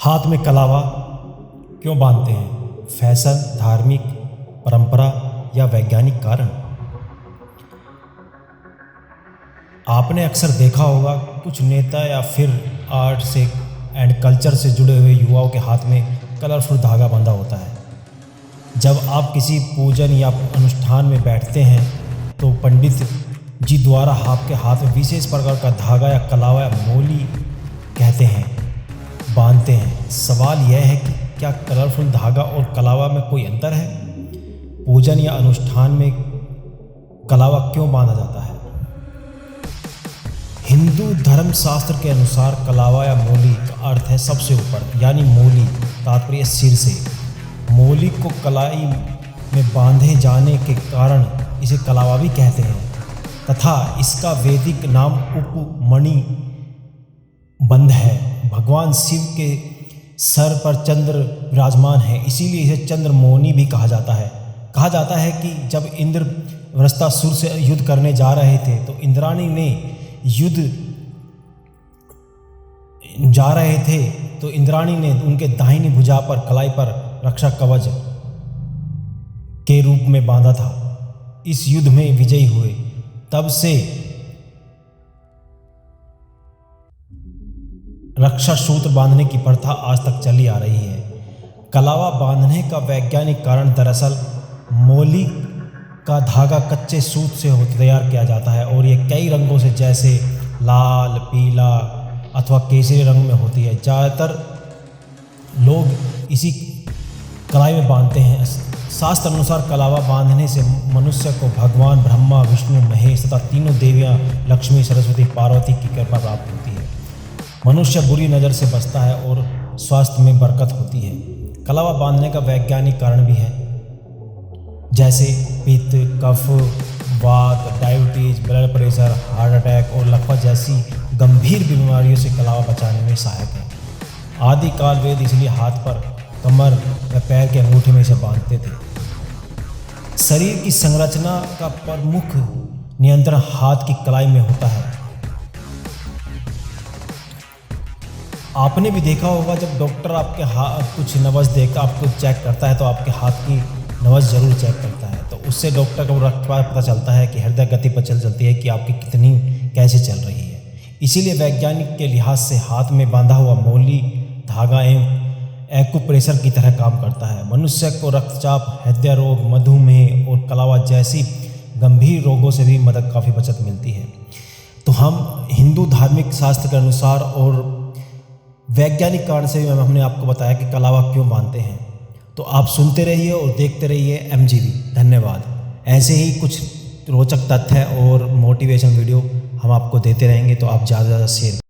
हाथ में कलावा क्यों बांधते हैं? फैशन, धार्मिक परंपरा या वैज्ञानिक कारण? आपने अक्सर देखा होगा कुछ नेता या फिर आर्ट से एंड कल्चर से जुड़े हुए युवाओं के हाथ में कलरफुल धागा बंधा होता है। जब आप किसी पूजन या अनुष्ठान में बैठते हैं तो पंडित जी द्वारा आपके हाथ में विशेष प्रकार का धागा या कलावा या मोली कहते हैं बांधते हैं। सवाल यह है कि क्या कलरफुल धागा और कलावा में कोई अंतर है? पूजन या अनुष्ठान में कलावा क्यों बांधा जाता है? हिंदू धर्मशास्त्र के अनुसार कलावा या मोली का अर्थ है सबसे ऊपर, यानी मोली तात्पर्य सिर से। मोली को कलाई में बांधे जाने के कारण इसे कलावा भी कहते हैं तथा इसका वैदिक नाम उपमणि बंध है। भगवान शिव के सर पर चंद्र विराजमान है, इसीलिए इसे चंद्रमौनी भी कहा जाता है। कहा जाता है कि जब इंद्र वृत्रासुर से युद्ध करने जा रहे थे तो इंद्राणी ने इंद्राणी ने उनके दाहिनी भुजा पर कलाई पर रक्षा कवच के रूप में बांधा था। इस युद्ध में विजयी हुए। तब से रक्षा सूत्र बांधने की प्रथा आज तक चली आ रही है। कलावा बांधने का वैज्ञानिक कारण दरअसल मोली का धागा कच्चे सूत से तैयार किया जाता है और ये कई रंगों से जैसे लाल, पीला अथवा केसरी रंग में होती है। ज़्यादातर लोग इसी कलाई में बांधते हैं। शास्त्र अनुसार कलावा बांधने से मनुष्य को भगवान ब्रह्मा, विष्णु, महेश तथा तीनों देवियाँ लक्ष्मी, सरस्वती, पार्वती की कृपा प्राप्त होती है। मनुष्य बुरी नज़र से बचता है और स्वास्थ्य में बरकत होती है। कलावा बांधने का वैज्ञानिक कारण भी है, जैसे पित्त, कफ, वात, diabetes, blood pressure, heart attack और लकवा जैसी गंभीर बीमारियों से कलावा बचाने में सहायक है। आदिकाल वेद इसलिए हाथ पर, कमर या पैर के अंगूठे में इसे बांधते थे। शरीर की संरचना का प्रमुख नियंत्रण हाथ की कलाई में होता है। आपने भी देखा होगा जब डॉक्टर आपके हाथ कुछ नब्ज देखकर आपको चेक करता है तो आपके हाथ की नब्ज जरूर चेक करता है, तो उससे डॉक्टर को पता चलता है कि हृदय गति पर चलती है कि आपकी कितनी कैसे चल रही है। इसीलिए वैज्ञानिक के लिहाज से हाथ में बांधा हुआ मोली धागा एक्यूप्रेशर की तरह काम करता है। मनुष्य को रक्तचाप, हृदय रोग, मधुमेह और कलावा जैसी गंभीर रोगों से भी काफ़ी बचत मिलती है। तो हम हिंदू धार्मिक शास्त्र के अनुसार और वैज्ञानिक कारण से भी हमने आपको बताया कि कलावा क्यों बांधते हैं। तो आप सुनते रहिए और देखते रहिए MGV। धन्यवाद। ऐसे ही कुछ रोचक तथ्य और मोटिवेशन वीडियो हम आपको देते रहेंगे, तो आप ज़्यादा से ज़्यादा शेयर